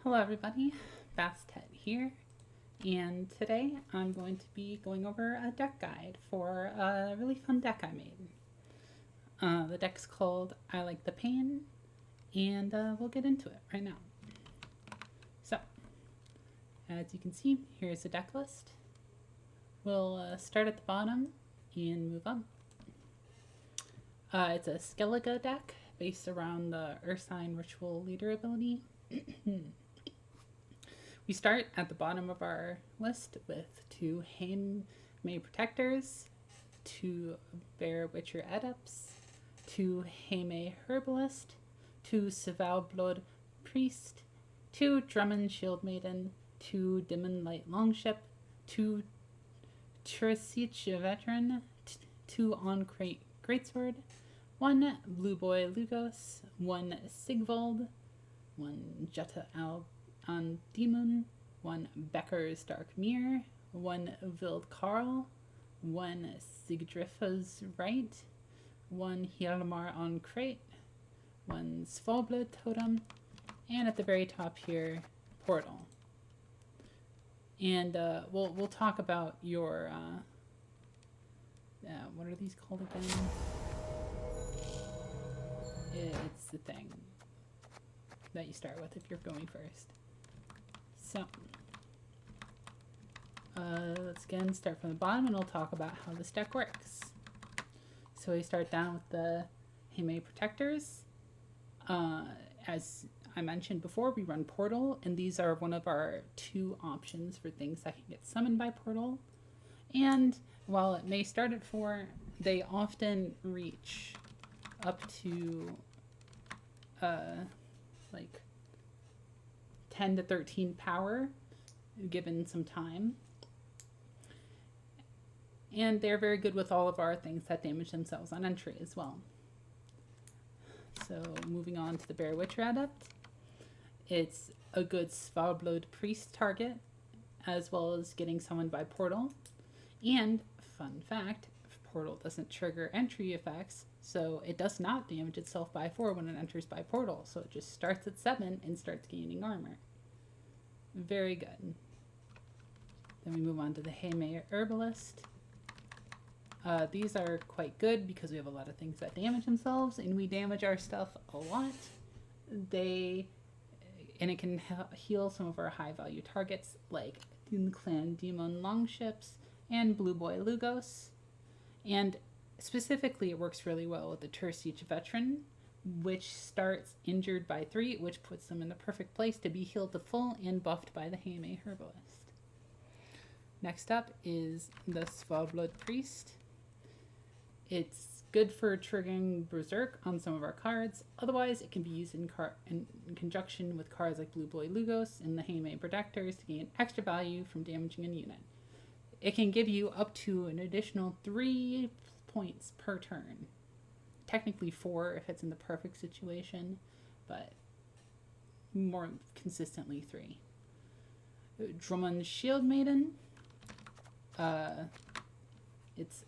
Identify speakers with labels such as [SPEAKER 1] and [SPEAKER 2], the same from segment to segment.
[SPEAKER 1] Hello everybody, Bastet here, and today I'm going to be going over a deck guide for a really fun deck I made. The deck's called I Like the Pain, and we'll get into it right now. So, as you can see, here's the deck list. We'll start at the bottom and move up. It's a Skellige deck based around the Ursine Ritual Leader ability. We start at the bottom of our list with 2 May Protectors, 2 Bear Witcher Adepts, 2 May Herbalist, 2 Blood Priest, 2 Drummond Shield Maiden, 2 Demon Light Longship, 2 Tursich Veteran, 2 On Greatsword, 1 Blue Boy Lugos, 1 Sigvald, 1 Jutta on Demon, 1 Becker's Dark Mirror, 1 Vild Carl, 1 Sigdrifa's Right, 1 Hjalmar on Crate, 1 Svalbard Totem, and at the very top here, Portal. And we'll talk about your what are these called again? It's the thing that you start with if you're going first. So, let's again start from the bottom and we'll talk about how this deck works. So we start down with the May Protectors. As I mentioned before, we run Portal, and these are one of our 2 options for things that can get summoned by Portal. And while it may start at 4, they often reach up to like 10 to 13 power given some time. And they're very good with all of our things that damage themselves on entry as well. So moving on to the Bear Witcher Adept. It's a good Svalbard Priest target, as well as getting summoned by Portal. And, fun fact, Portal doesn't trigger entry effects, so it does not damage itself by 4 when it enters by Portal. So it just starts at 7 and starts gaining armor. Very good. Then we move on to the May Herbalist. These are quite good because we have a lot of things that damage themselves, and we damage our stuff a lot. And it can heal some of our high value targets like Clan Demon Longships and Blue Boy Lugos. And specifically, it works really well with the Tursich Veteran, which starts injured by 3, which puts them in the perfect place to be healed to full and buffed by the May Herbalist. Next up is the Svalbard Priest. It's good for triggering Berserk on some of our cards. Otherwise, it can be used in conjunction with cards like Blue Boy Lugos and the May Protectors to gain extra value from damaging a unit. It can give you up to an additional 3 points per turn. Technically 4 if it's in the perfect situation, but more consistently 3. Drummond Shield Maiden. It's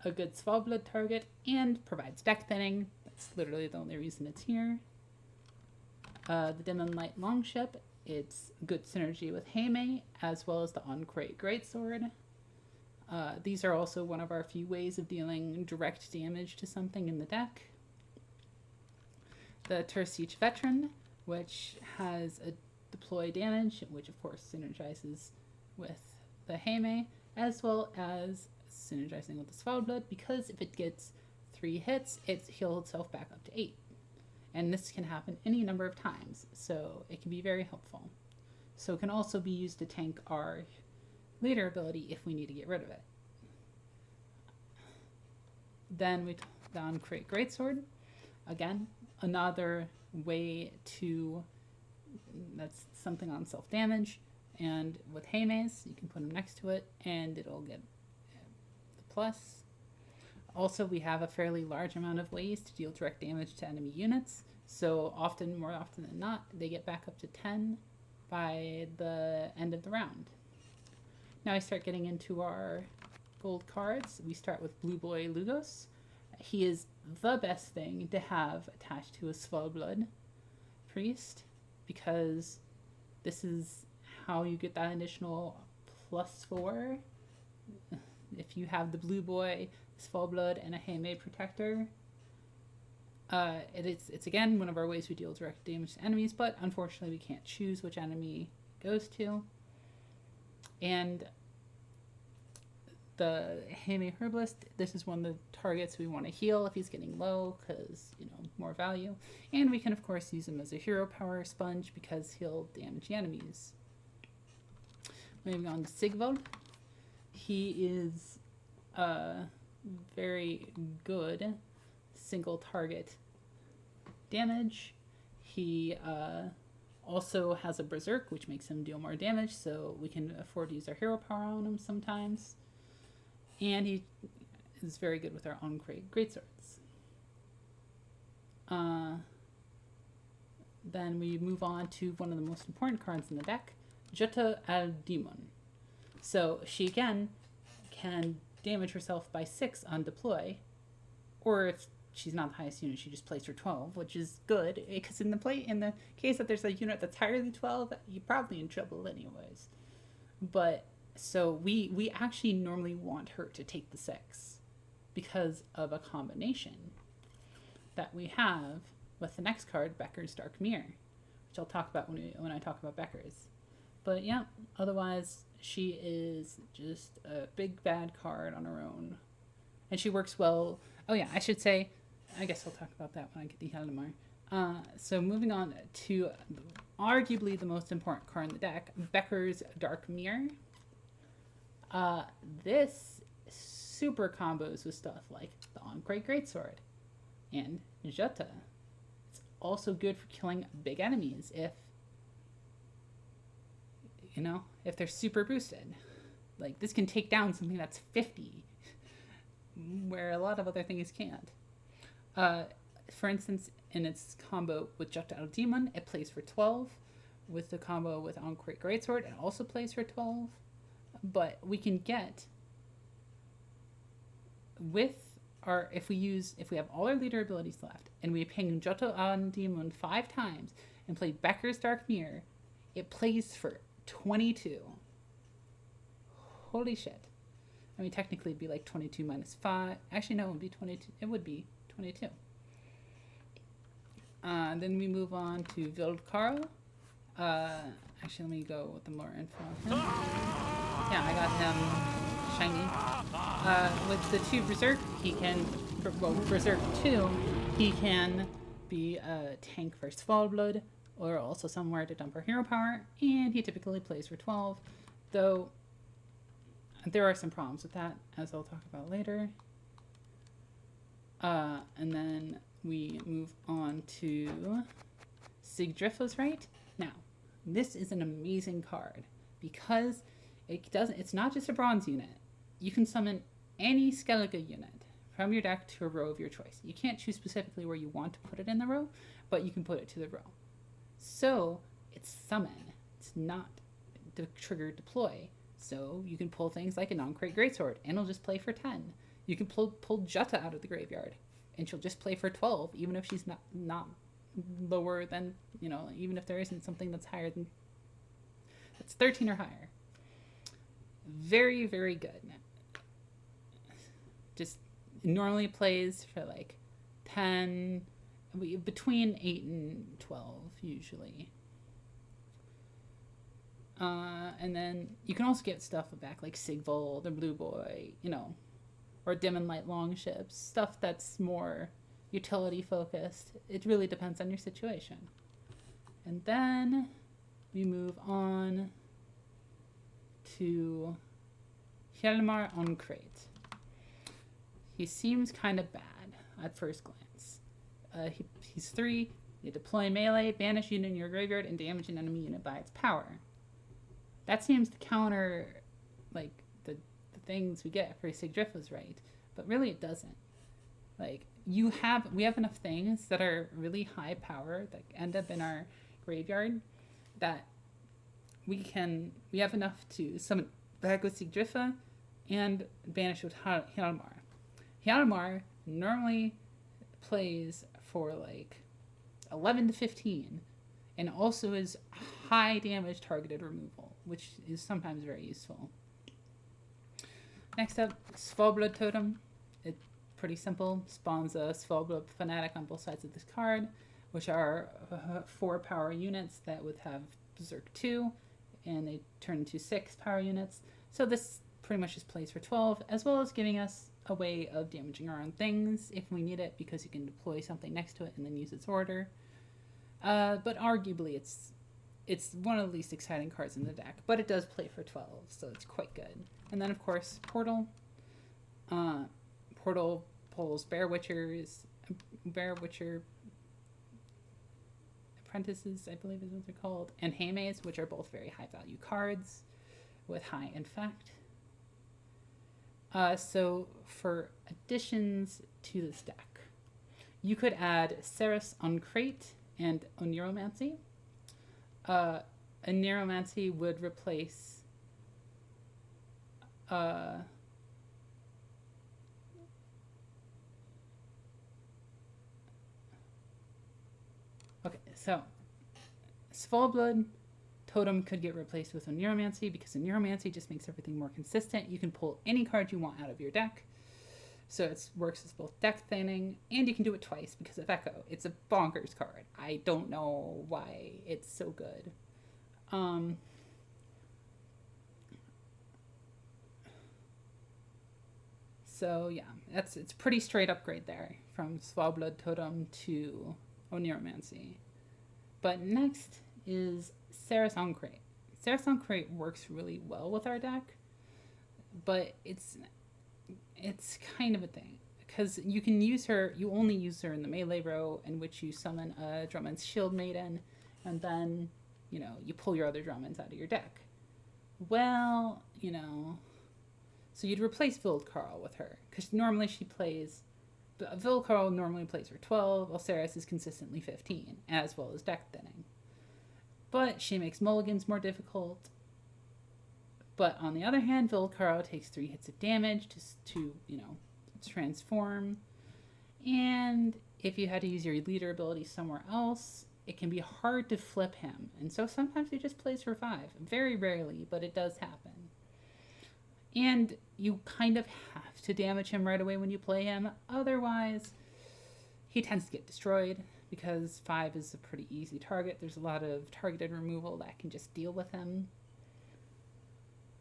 [SPEAKER 1] a good Svalbard target and provides deck thinning. That's literally the only reason it's here. The Demon Light Longship. It's good synergy with May, as well as the On-Crate Greatsword. These are also one of our few ways of dealing direct damage to something in the deck. The Tursich Veteran, which has a deploy damage, which of course synergizes with the May, as well as synergizing with the Svalbard, because if it gets 3 hits, it heals itself back up to 8. And this can happen any number of times, so it can be very helpful. So it can also be used to tank our leader ability if we need to get rid of it. Then we create Greatsword. Again, another way to, that's something on self-damage. And with Haymays, you can put them next to it and it'll get the plus. Also, we have a fairly large amount of ways to deal direct damage to enemy units. So more often than not, they get back up to 10 by the end of the round. Now I start getting into our gold cards. We start with Blue Boy Lugos. He is the best thing to have attached to a Svalbard Priest because This is how you get that additional +4. If you have the blue boy, Svalblood, and a Haymay Protector. It's again one of our ways we deal direct damage to enemies, but unfortunately we can't choose which enemy it goes to. And the Haymay Herbalist, this is one of the targets we want to heal if he's getting low, because, more value. And we can, of course, use him as a hero power sponge because he'll damage the enemies. Moving on to Sigvald. He is very good single target damage. He also has a Berserk, which makes him deal more damage, so we can afford to use our hero power on him sometimes. And he is very good with our on-crate greatswords. Then we move on to one of the most important cards in the deck, Jutta al Demon. So she again can damage herself by 6 on deploy, or if she's not the highest unit, she just plays for 12, which is good, because in the case that there's a unit that's higher than 12, you're probably in trouble anyways. But so we actually normally want her to take the 6 because of a combination that we have with the next card, Becker's Dark Mirror, which I'll talk about when I talk about Becker's. But yeah, otherwise she is just a big bad card on her own, and she works well. Oh yeah, I should say, I guess I'll talk about that when I get to Hjalmar. So moving on to arguably the most important card in the deck, Becker's Dark Mirror. This super combos with stuff like the On-Crate Greatsword and Jutta. It's also good for killing big enemies if they're super boosted. Like, this can take down something that's 50, where a lot of other things can't. For instance, in its combo with Jutta al Demon, it plays for 12. With the combo with On-Crate Greatsword, it also plays for 12. But we can get, if we have all our leader abilities left, and we ping Jutta al Demon 5 times and play Becker's Dark Mirror, it plays for 22. Holy shit. I mean, technically it'd be like 22 minus 5. Actually, no, it would be 22. It would be 22. Then we move on to Vildkarl. Actually, let me go with the more info on him. Yeah, I got him shiny. With the 2 Berserk, Berserk 2, he can be a tank for Svalblood, or also somewhere to dump our hero power, and he typically plays for 12, though there are some problems with that, as I'll talk about later. And then we move on to Sigdrifa's Right. Now, this is an amazing card because it's not just a bronze unit. You can summon any Skellige unit from your deck to a row of your choice. You can't choose specifically where you want to put it in the row, but you can put it to the row. So it's summon. It's not the trigger deploy. So you can pull things like a On-Crate Greatsword, and it'll just play for 10. You can pull Jutta out of the graveyard, and she'll just play for 12, even if she's not lower than, even if there isn't something that's higher than, that's 13 or higher. Very, very good. Just normally plays for like 10, between 8 and 12 usually. And then you can also get stuff back like Sigvald or Blue Boy, or Dim and Light Longships, stuff that's more utility focused. It really depends on your situation. And then we move on to Hjalmar On-Crate. He seems kind of bad at first glance. He's 3. You deploy melee, banish unit in your graveyard, and damage an enemy unit by its power. That seems to counter like the things we get for Sigdrifa's Right, but really it doesn't. Like, we have enough things that are really high power that end up in our graveyard that we have enough to summon back with Sigdrifa and banish with Hjalmar. Hjalmar normally plays for like 11 to 15, and also is high damage targeted removal, which is sometimes very useful. Next up, Svalbard Totem. It's pretty simple. Spawns a Svalbard Fanatic on both sides of this card, which are 4 power units that would have Berserk 2, and they turn into 6 power units. So this pretty much just plays for 12, as well as giving us a way of damaging our own things if we need it, because you can deploy something next to it and then use its order. But arguably it's one of the least exciting cards in the deck, but it does play for 12, so it's quite good. And then, of course, Portal. Portal pulls Bear Witcher Apprentices, I believe is what they're called, and Haymaze, which are both very high value cards with high infect. So for additions to this deck, you could add Ceres Uncrate and Oneiromancy. Oneiromancy would replace okay, so Svalbard Totem could get replaced with Oneiromancy, because Oneiromancy just makes everything more consistent. You can pull any card you want out of your deck, so it works as both deck thinning, and you can do it twice because of Echo. It's a bonkers card. I don't know why it's so good. So yeah, it's pretty straight upgrade there from Svalbard Totem to Oneiromancy. But next is Ceres Uncrate. Ceres Uncrate works really well with our deck, but it's kind of a thing, because you can use her, you only use her in the melee row, in which you summon a Drummond's Shield Maiden, and then, you pull your other Drummonds out of your deck. Well, so you'd replace Vildkarl with her, because normally she plays, Vildkarl normally plays for 12, while Ceres is consistently 15, as well as deck thinning. But she makes mulligans more difficult. But on the other hand, Vildkarl takes 3 hits of damage to transform. And if you had to use your leader ability somewhere else, it can be hard to flip him. And so sometimes he just plays for 5. Very rarely, but it does happen. And you kind of have to damage him right away when you play him. Otherwise, he tends to get destroyed, because 5 is a pretty easy target. There's a lot of targeted removal that can just deal with him.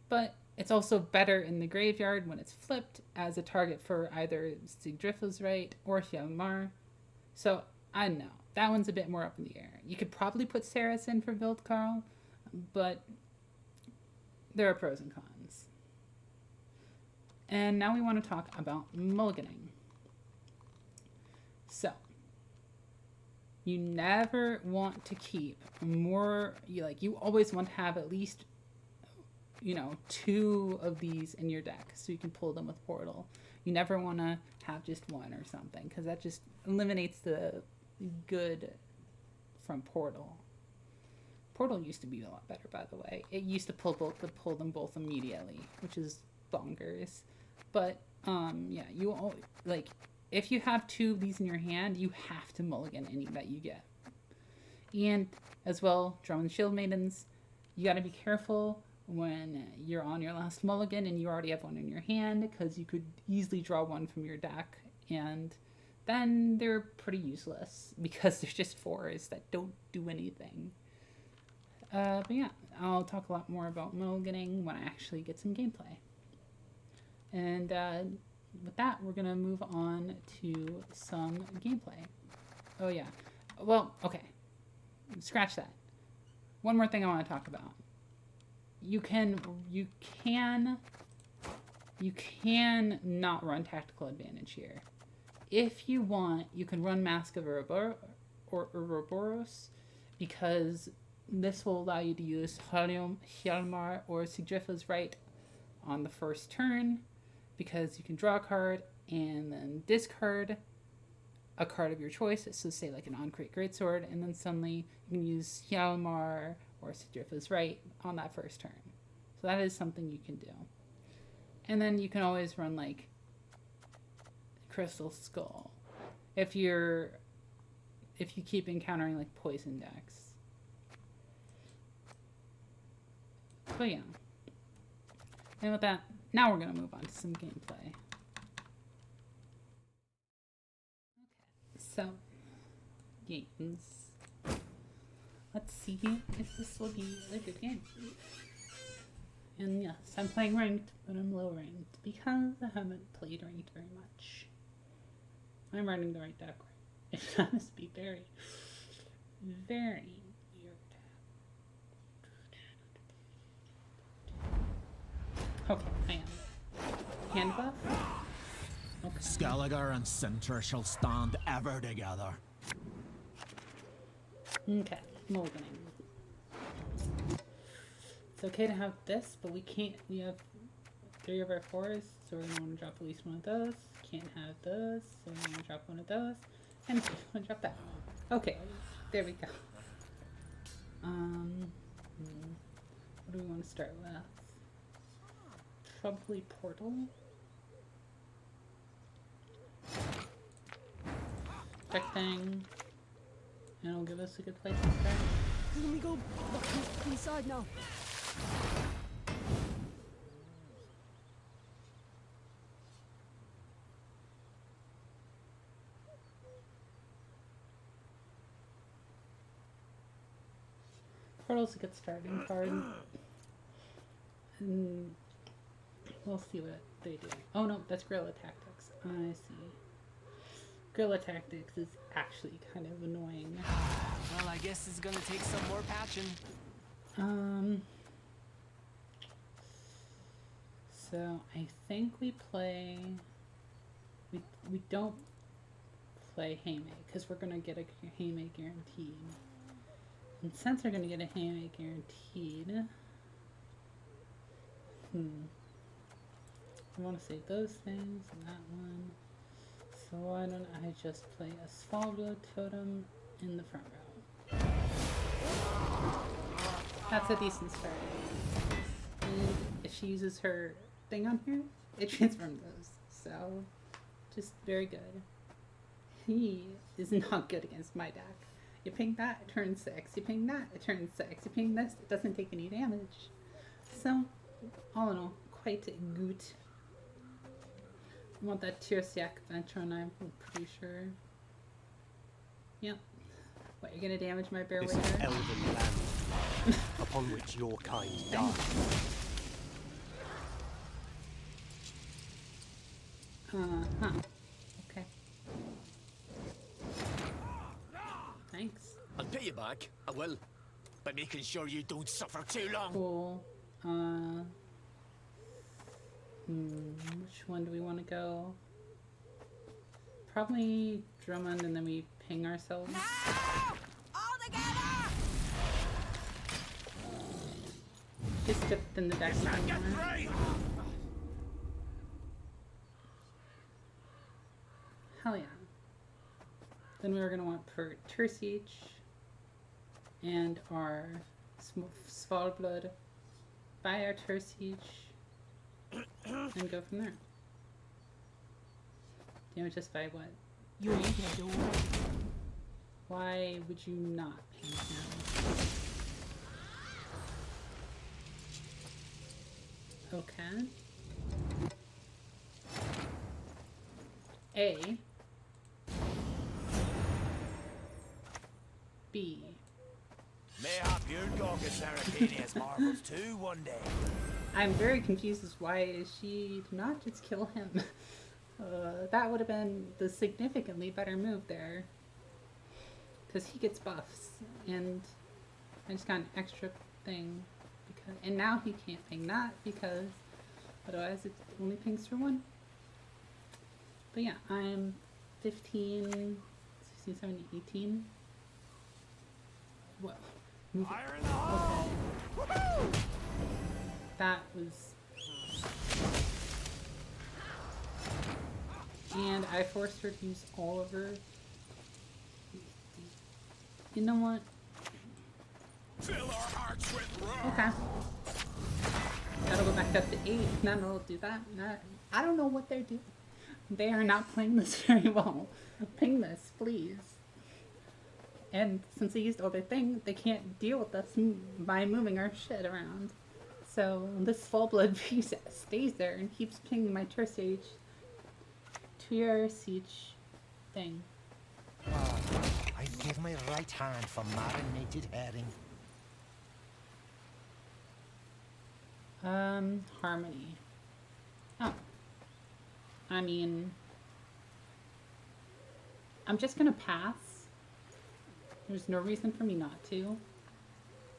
[SPEAKER 1] But it's also better in the graveyard when it's flipped as a target for either Sigdriffa's Right or Hjalmar. So, I don't know. That one's a bit more up in the air. You could probably put Ceres in for Vildkarl, but there are pros and cons. And now we want to talk about mulliganing. So, you never want to keep more, you always want to have at least, 2 of these in your deck, so you can pull them with Portal. You never want to have just 1 or something, because that just eliminates the good from Portal. Portal used to be a lot better, by the way. It used to pull them both immediately, which is bonkers. But, yeah, if you have 2 of these in your hand, you have to mulligan any that you get. And, as well, Drummond Shield Maidens, you gotta be careful when you're on your last mulligan and you already have 1 in your hand, because you could easily draw 1 from your deck, and then they're pretty useless, because they're just 4s that don't do anything. But yeah, I'll talk a lot more about mulliganing when I actually get some gameplay. And, with that, we're going to move on to some gameplay. Oh, yeah. Well, okay. Scratch that. One more thing I want to talk about. You can not run Tactical Advantage here. If you want, you can run Mask of Ouroboros, because this will allow you to use Hjalmar or Sigdriffa's Right on the first turn, because you can draw a card and then discard a card of your choice, so say like an Uncrate Greatsword, and then suddenly you can use Hjalmar or Sigdriffa's Right on that first turn. So that is something you can do. And then you can always run like Crystal Skull if you keep encountering like poison decks. But yeah. And with that, now we're going to move on to some gameplay. Okay, so, games. Let's see if this will be a good game. And yes, I'm playing ranked, but I'm low ranked because I haven't played ranked very much. I'm running the right deck, right? It must be very, very weird. Okay, I am. Hand buff? Okay.
[SPEAKER 2] Skellige and Sinter shall stand ever together.
[SPEAKER 1] Okay, Mulliganing. It's okay to have this, but we can't. We have 3 of our 4s, so we're gonna want to drop at least one of those. Can't have those, so we're gonna drop one of those, and we're gonna drop that one. Okay, there we go. What do we want to start with? Probably Portal. Check thing. And it'll give us a good place to start.
[SPEAKER 3] Let me go inside now.
[SPEAKER 1] Portal's a good starting card. And we'll see what they do. Oh no, that's Guerrilla Tactics. I see. Guerrilla Tactics is actually kind of annoying.
[SPEAKER 4] Well, I guess it's gonna take some more patching.
[SPEAKER 1] So I think we play. We don't play Haymake because we're gonna get a Haymake guaranteed. And since we're gonna get a Haymake guaranteed, I want to save those things and that one. So why don't I just play a Skellige Totem in the front row? That's a decent start. And if she uses her thing on here, it transforms those. So, just very good. He is not good against my deck. You ping that, it turns 6. You ping that, it turns 6. You ping this, it doesn't take any damage. So, all in all, quite good. I want that Tirsiak Ventron, I'm pretty sure. Yep. What, you're gonna damage my bear
[SPEAKER 5] This
[SPEAKER 1] with
[SPEAKER 5] is
[SPEAKER 1] her?
[SPEAKER 5] elven land, upon which your kind die.
[SPEAKER 1] Okay. Thanks.
[SPEAKER 5] I'll pay you back, I will, by making sure you don't suffer too long.
[SPEAKER 1] Cool. Which one do we want to go? Probably Drummond, and then we ping ourselves.
[SPEAKER 3] All together!
[SPEAKER 1] Just dipped in the deck. Hell yeah. Then we were going to want for Tirsiach and our Svalbard, buy our Tirsiach, and go from there. Damage us by what?
[SPEAKER 3] You ain't dead, alright.
[SPEAKER 1] Why would you not ping him? Okay. A. B.
[SPEAKER 5] Mayhap your dog is Aracania's marbles too one day.
[SPEAKER 1] I'm very confused as why she did not just kill him. That would have been the significantly better move there. Because he gets buffs. And I just got an extra thing. And now he can't ping that because otherwise it only pings for 1. But yeah, I'm 15, 16, 17, 18. Whoa.
[SPEAKER 5] Fire in the hole!
[SPEAKER 1] Okay. That was... And I forced her to use all of her... You know what?
[SPEAKER 5] Fill our hearts with roar!
[SPEAKER 1] Okay. That'll go back up to 8. Then it'll do that. I don't know what they're doing. They are not playing this very well. Ping this, please. And since they used all their thing, they can't deal with us by moving our shit around. So this full blood piece stays there and keeps pinging my turf stage to your siege thing.
[SPEAKER 5] Oh, I'd give my right hand for marinated herring.
[SPEAKER 1] Harmony. Oh. I mean, I'm just gonna pass. There's no reason for me not to.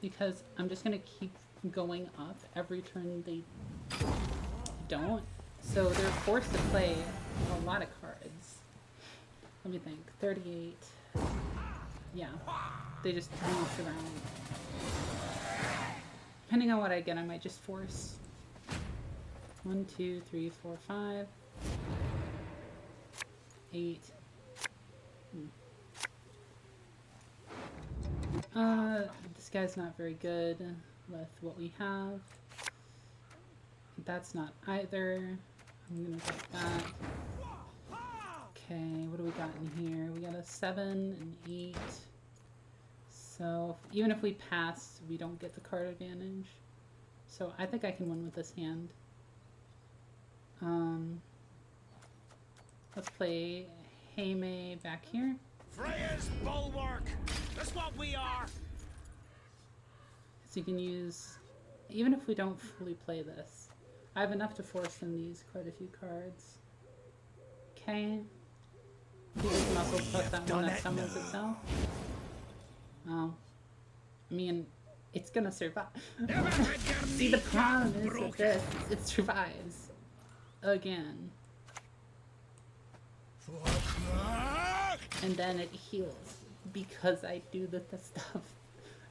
[SPEAKER 1] Because I'm just gonna keep going up every turn they don't. So they're forced to play a lot of cards. Let me think. 38. Yeah. They just move around. Depending on what I get, I might just force 1, 2, 3, 4, 5, 8. This guy's not very good with what we have. That's not either. I'm gonna get that. Okay, what do we got in here? We got a 7 and 8. So even if we pass, we don't get the card advantage. So I think I can win with this hand. Let's play Heime back here.
[SPEAKER 5] Freya's bulwark! That's what we are!
[SPEAKER 1] So you can use, even if we don't fully play this, I have enough to force in these quite a few cards. Okay. You can also put that one that summons itself. Oh. I mean, it's gonna survive. See, the problem is with this, it survives. Again. And then it heals because I do the stuff.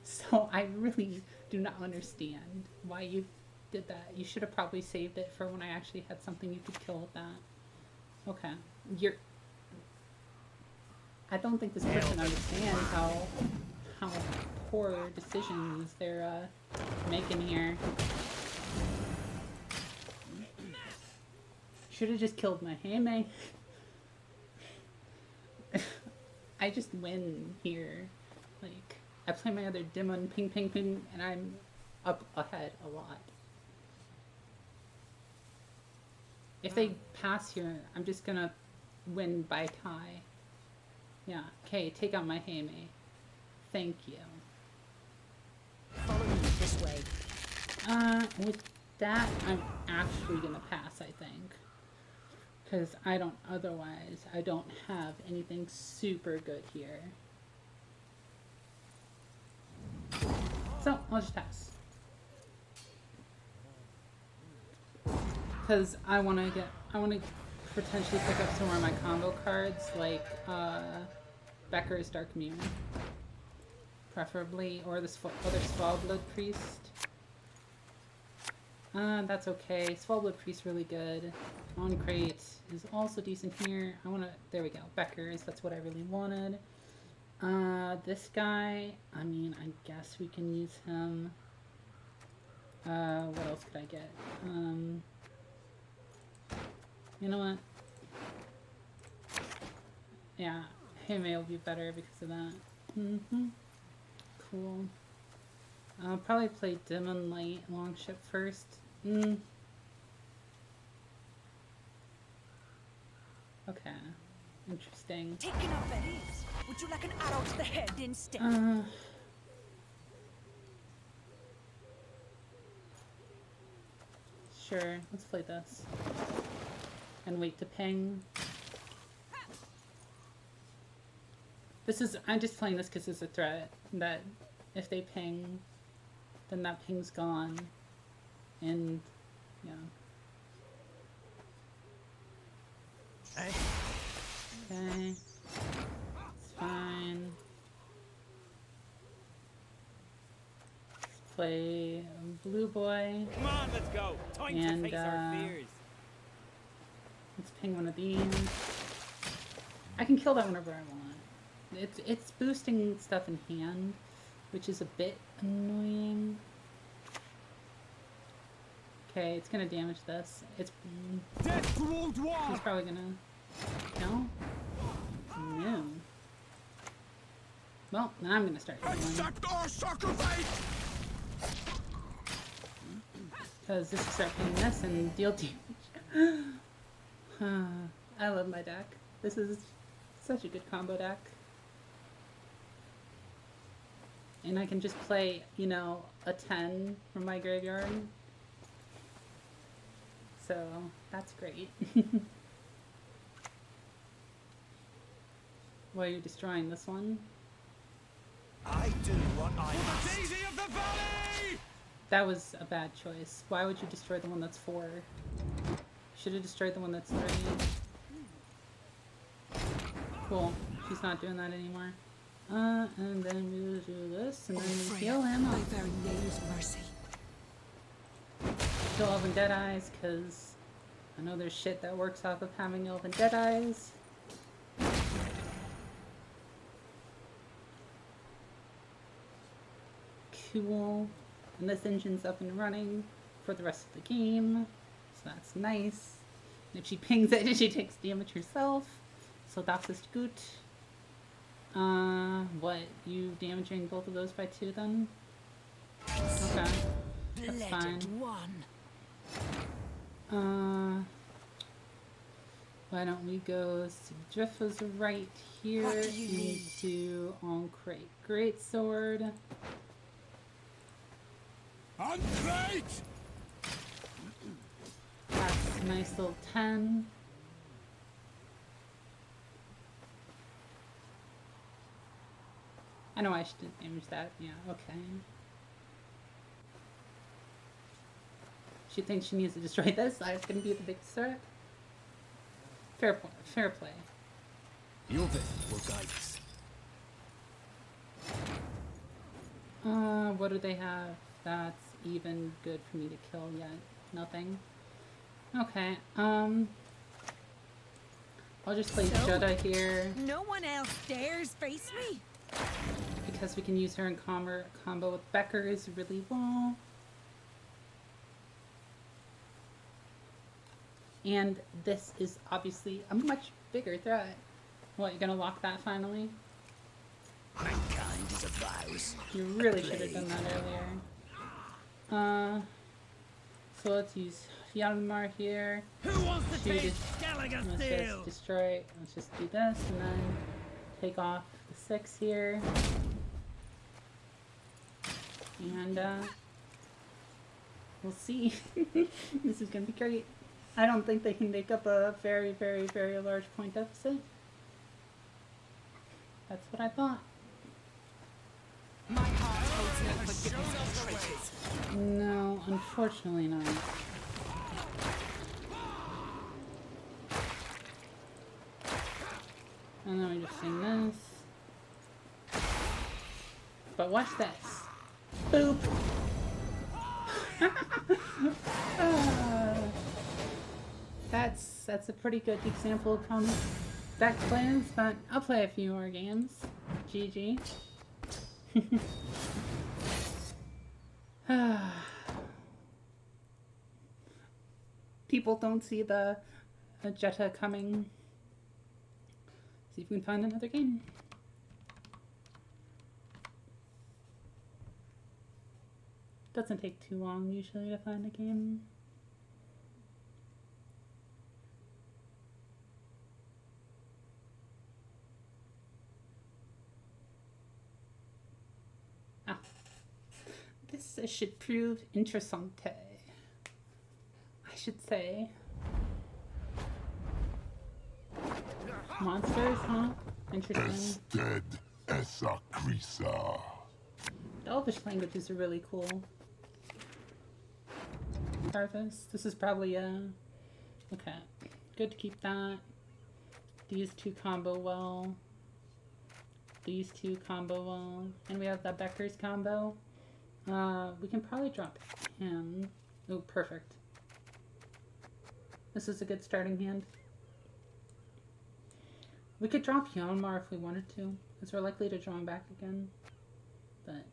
[SPEAKER 1] So I really do not understand why you did that. You should have probably saved it for when I actually had something you could kill with that. Okay. I don't think this person understands how poor decisions they're making here. Should have just killed my Heime. I just win here. Like, I play my other Demon, ping, ping, ping, and I'm up ahead a lot. If they pass here, I'm just gonna win by tie. Yeah, okay, take out my Heime. Thank you.
[SPEAKER 3] Follow me this way.
[SPEAKER 1] With that, I'm actually gonna pass, I think. Because otherwise, I don't have anything super good here. So, I'll just pass. Because I want to potentially pick up some more of my combo cards, like, Becker's Dark Mirror. Preferably, or this other Svalblood Priest. That's okay. Svalblood Priest really good. On crate is also decent here. There we go. Becker's, that's what I really wanted. This guy, I mean, I guess we can use him. What else could I get? You know what? Yeah, Heime will be better because of that. Cool. I'll probably play Demon Light Longship first. Okay. Interesting.
[SPEAKER 3] Taking up berries. Would you like an arrow to the head instead?
[SPEAKER 1] Sure. Let's play this. And wait to ping. I'm just playing this because it's a threat that if they ping, then that ping's gone. And, yeah. Okay. It's fine. Let's play Blue Boy.
[SPEAKER 5] Come on, let's go. Time
[SPEAKER 1] And,
[SPEAKER 5] to face our fears.
[SPEAKER 1] Let's ping one of these. I can kill that whenever I want. It's boosting stuff in hand, which is a bit annoying. Okay, it's gonna damage this. He's probably gonna... No? No. Well, then I'm gonna start killing.
[SPEAKER 5] Accept our sacrifice!
[SPEAKER 1] Because this will start doing this and deal damage. I love my deck. This is such a good combo deck. And I can just play, you know, a 10 from my graveyard. So, that's great. Well, you're destroying this one.
[SPEAKER 5] I do what I must.
[SPEAKER 2] Daisy of the Valley!
[SPEAKER 1] That was a bad choice. Why would you destroy the one that's 4? Should have destroyed the one that's 3. Cool. She's not doing that anymore. And then we'll do this, and then we heal him
[SPEAKER 3] By
[SPEAKER 1] up.
[SPEAKER 3] very name's mercy.
[SPEAKER 1] Kill Elven Deadeyes, because I know there's shit that works off of having Elven Deadeyes. Cool. And this engine's up and running for the rest of the game, so that's nice. And if she pings it, she takes damage herself, so that's just good. What? You damaging both of those by 2 then? Okay. That's fine.
[SPEAKER 3] Blooded one.
[SPEAKER 1] Why don't we go Driffa's right here
[SPEAKER 3] What do you need?
[SPEAKER 1] into on Great Sword.
[SPEAKER 2] Uncrate!
[SPEAKER 1] That's a nice little 10. I know I should damage that. Yeah, okay. She thinks she needs to destroy this. I was going to be the big threat. Fair point. Fair play.
[SPEAKER 2] Your vision will guide us.
[SPEAKER 1] What do they have that's even good for me to kill yet? Nothing. Okay, I'll just play
[SPEAKER 3] So?
[SPEAKER 1] Jutta here
[SPEAKER 3] No one else dares face me.
[SPEAKER 1] because we can use her in combo with Becker's really well. And this is obviously a much bigger threat. What, you're gonna lock that finally?
[SPEAKER 5] Mankind is a virus.
[SPEAKER 1] You really should have done that earlier. So let's use Hjalmar here.
[SPEAKER 2] Who wants to
[SPEAKER 1] Shoot
[SPEAKER 2] take
[SPEAKER 1] it.
[SPEAKER 2] Skellige
[SPEAKER 1] Let's just destroy. Let's just do this and then take off the 6 here. And we'll see. This is gonna be great. I don't think they can make up a very, very, very large point deficit. That's what I thought.
[SPEAKER 3] My heart holds no forgiveness for traitors.
[SPEAKER 1] No, unfortunately not. And then we just sing this. But watch this. Boop! That's a pretty good example of common deck plans, but I'll play a few more games. GG. People don't see the Jetta coming. See if we can find another game. Doesn't take too long usually to find a game. This should prove interessante, I should say. Monsters, huh? Interesting.
[SPEAKER 6] Ested esa crisa.
[SPEAKER 1] The Elvish languages are really cool. Harvest. This is probably okay. Good to keep that. These two combo well. These two combo well. And we have that Becker's combo. We can probably drop him. Oh, perfect. This is a good starting hand. We could drop Hjalmar if we wanted to, because we're likely to draw him back again. But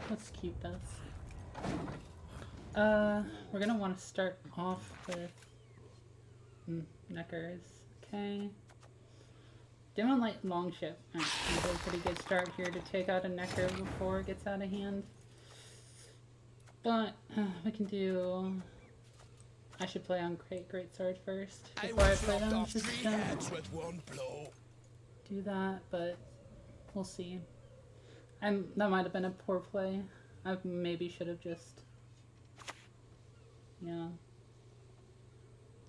[SPEAKER 1] let's keep this. We're gonna want to start off with Neckers. Okay. Demon Light Longship. Alright, a pretty good start here to take out a Necker before it gets out of hand. But we can do. I should play on Great Sword first before I play them. Just
[SPEAKER 5] with one blow.
[SPEAKER 1] do that, but we'll see. That might have been a poor play. I maybe should have just. Yeah.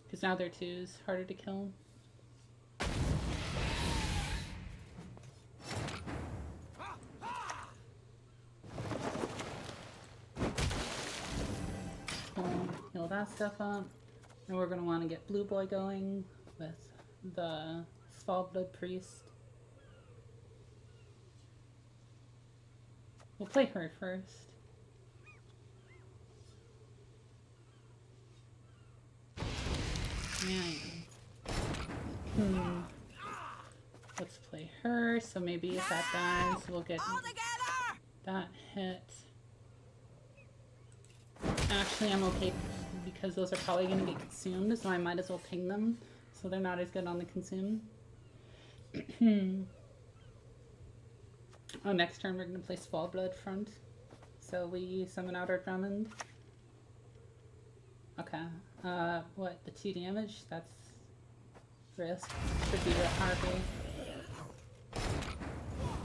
[SPEAKER 1] Because now they're 2s, harder to kill. Heal that stuff up. And we're going to want to get Blue Boy going with the Svalbard Priest. We'll play her first. Yeah. Let's play her, so maybe if that dies, we'll get that hit. Actually, I'm okay because those are probably going to get consumed, so I might as well ping them so they're not as good on the consume. Oh, next turn we're going to play Svalbard front. So we summon out our Drummond. Okay. What? The 2 damage? That's risk. Should be the Harpy.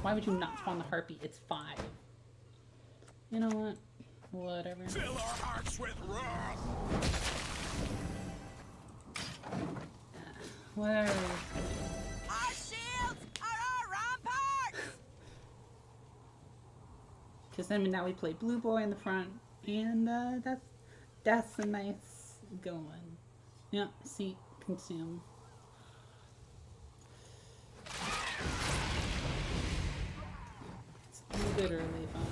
[SPEAKER 1] Why would you not spawn the Harpy? It's 5. You know what? Whatever.
[SPEAKER 5] Fill our hearts with wrath.
[SPEAKER 1] Whatever.
[SPEAKER 3] Our shields are our ramparts!
[SPEAKER 1] Because then now we play Blue Boy in the front. And that's a nice going. Yeah, see, consume. It's literally fine.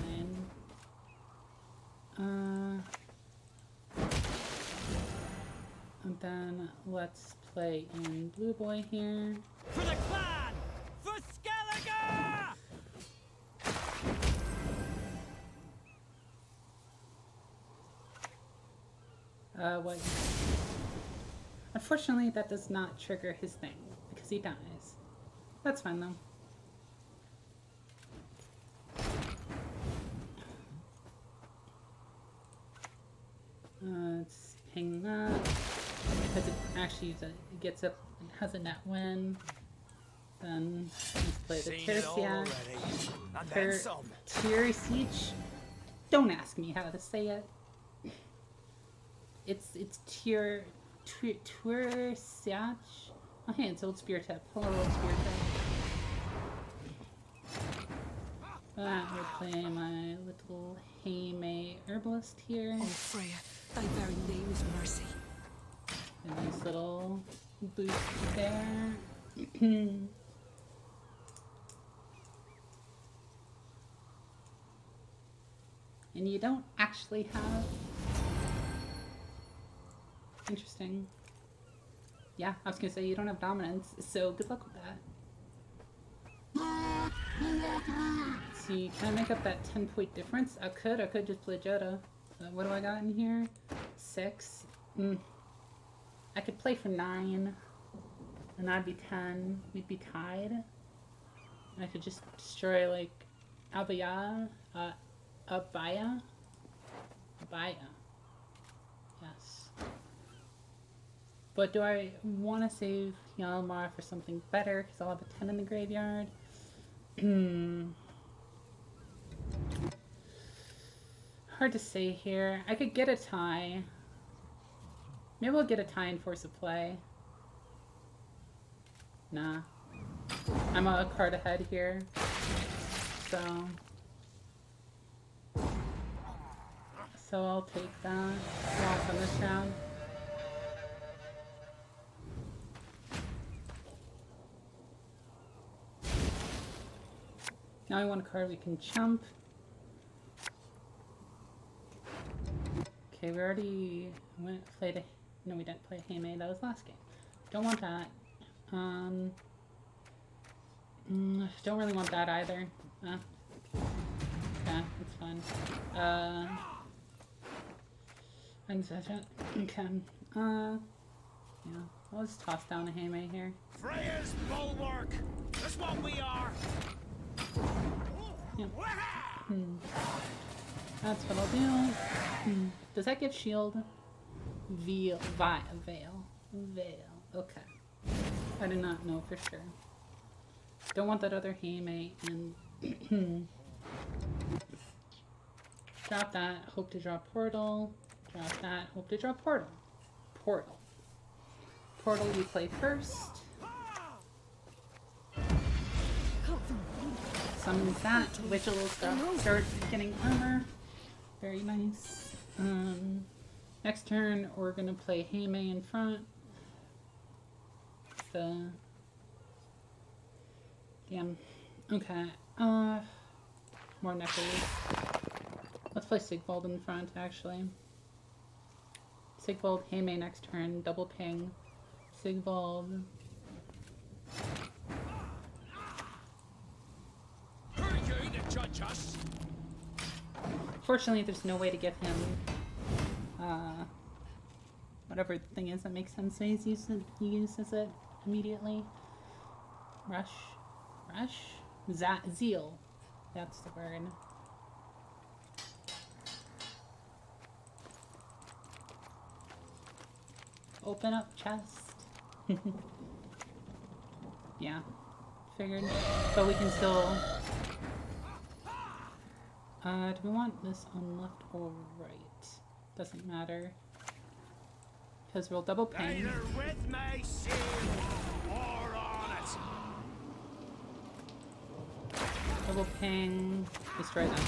[SPEAKER 1] And then let's play in Blue Boy here.
[SPEAKER 4] For the clan! For Skellige!
[SPEAKER 1] What? Unfortunately, that does not trigger his thing because he dies. That's fine though. Let's ping that because it actually it gets up and has a net win. Then let's play the Tercia. Tercia. Don't ask me how to say it. It's Tercia. Oh hey, it's old spear tip. Hello, old spear tip. We're playing my little Heime herbalist here.
[SPEAKER 3] Oh, Freya, thy very name is mercy.
[SPEAKER 1] A nice little boost there. And you don't actually have... Interesting. Yeah, I was gonna say you don't have dominance, so good luck with that. See, can I make up that 10-point difference? I could just play Jetta. What do I got in here? 6. I could play for 9. And that'd be 10. We'd be tied. And I could just destroy, like, Abaya. Abaya? Yes. But do I want to save Yalmar for something better? Because I'll have a 10 in the graveyard. Hard to say here. I could get a tie. Maybe we'll get a tie and force a play. Nah. I'm a card ahead here. So I'll take that. Loss on this round. Now I want a card we can jump. Okay, we already played a... No, we didn't play Heime. That was last game. Don't want that. Don't really want that either. Yeah, it's fine. Okay. Yeah, I'll just toss down a Heime here.
[SPEAKER 5] Freya's bulwark! That's what we are!
[SPEAKER 1] Yeah. That's what I'll do. Does that give shield? Veil. Okay. I do not know for sure. Don't want that other Haymate and drop that, hope to draw portal. Drop that, hope to draw portal. Portal. Portal you play first. Summons that, Witch will start getting armor. Very nice. Next turn we're gonna play Haymay in front. Damn. Okay. More Necros. Let's play Sigvald in front, actually. Sigvald, Haymay next turn, double ping. Sigvald.
[SPEAKER 4] Who are you to judge us?
[SPEAKER 1] Fortunately, there's no way to get him whatever the thing is that makes sense. So he uses it immediately. Rush. Zeal. That's the word. Open up chest. Yeah. Figured. But we can still... do we want this on left or right? Doesn't matter. Because we'll double ping.
[SPEAKER 5] Either with my shield or on it.
[SPEAKER 1] Double ping. Destroy them.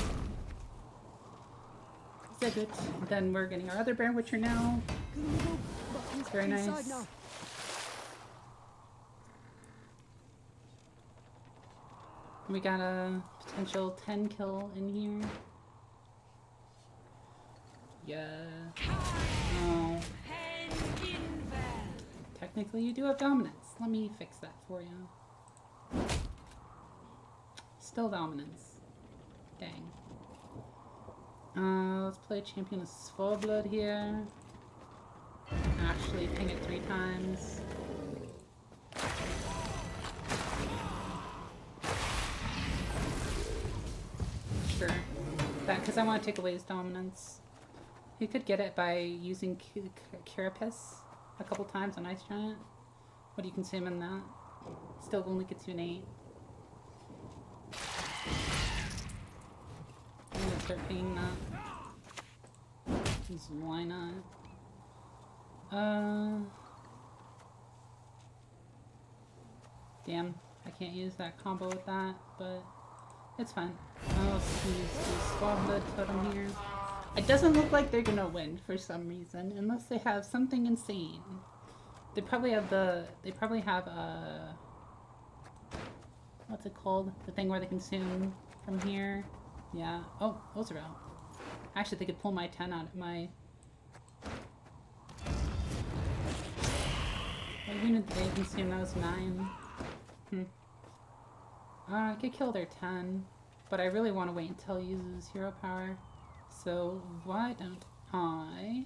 [SPEAKER 1] Is that good? Then we're getting our other Bear Witcher now. It's very nice. We got a potential 10 kill in here. Yeah. Oh. Technically you do have dominance. Let me fix that for you. Still dominance. Dang. Let's play Champion of Svorblood here. Actually ping it 3 times. Sure. That, because I want to take away his dominance. He could get it by using Carapace a couple times on Ice Giant. What do you consume in that? Still only gets you an 8. I'm gonna start paying that. Just why not? Damn, I can't use that combo with that, but it's fine. I'll use the Squabblood Totem here. It doesn't look like they're gonna win for some reason, unless they have something insane. They probably have what's it called? The thing where they consume from here. Yeah. Oh, those are out. Actually, they could pull my 10 out of my... What unit did they consume? That was 9. I could kill their 10, but I really want to wait until he uses hero power. So why don't I...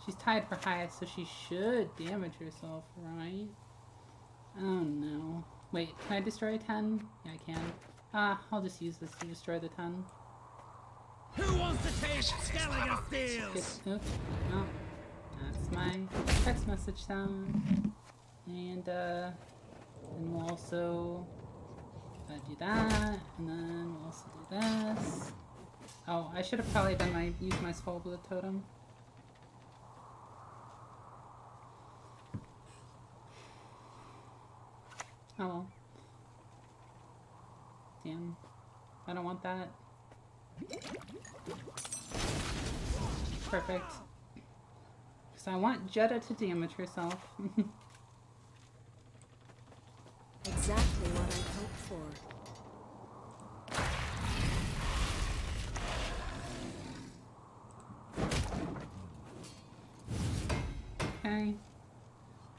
[SPEAKER 1] She's tied for highest, so she should damage herself, right? Oh no. Wait, can I destroy a 10? Yeah, I can. I'll just use this to destroy the 10.
[SPEAKER 4] Who wants to taste Skellige steals?
[SPEAKER 1] Oops. Oh, that's my text message sound. And we'll also do that, and then we'll also do this. Oh, I should have probably done used my Svorblood Totem. Oh well. Damn. I don't want that. Perfect. Because I want Jetta to damage herself.
[SPEAKER 7] Exactly what I hoped for.
[SPEAKER 1] Okay.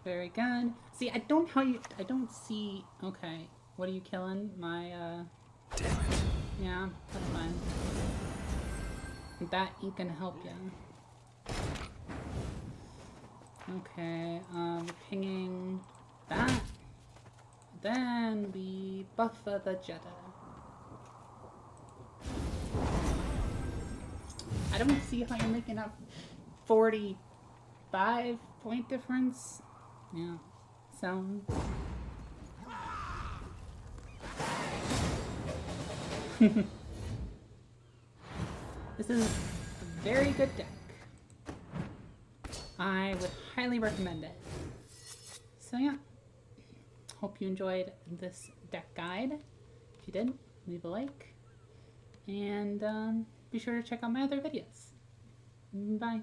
[SPEAKER 1] Very good. See, I don't see... Okay. What are you killing? My,
[SPEAKER 5] Damn it.
[SPEAKER 1] Yeah, that's fine. That you can help you. Okay, pinging that. Then we buff the Jetta. I don't see how you're making up 45 point difference. Yeah. So. This is a very good deck. I would highly recommend it. So yeah. Hope you enjoyed this deck guide. If you did, leave a like. And be sure to check out my other videos. Bye.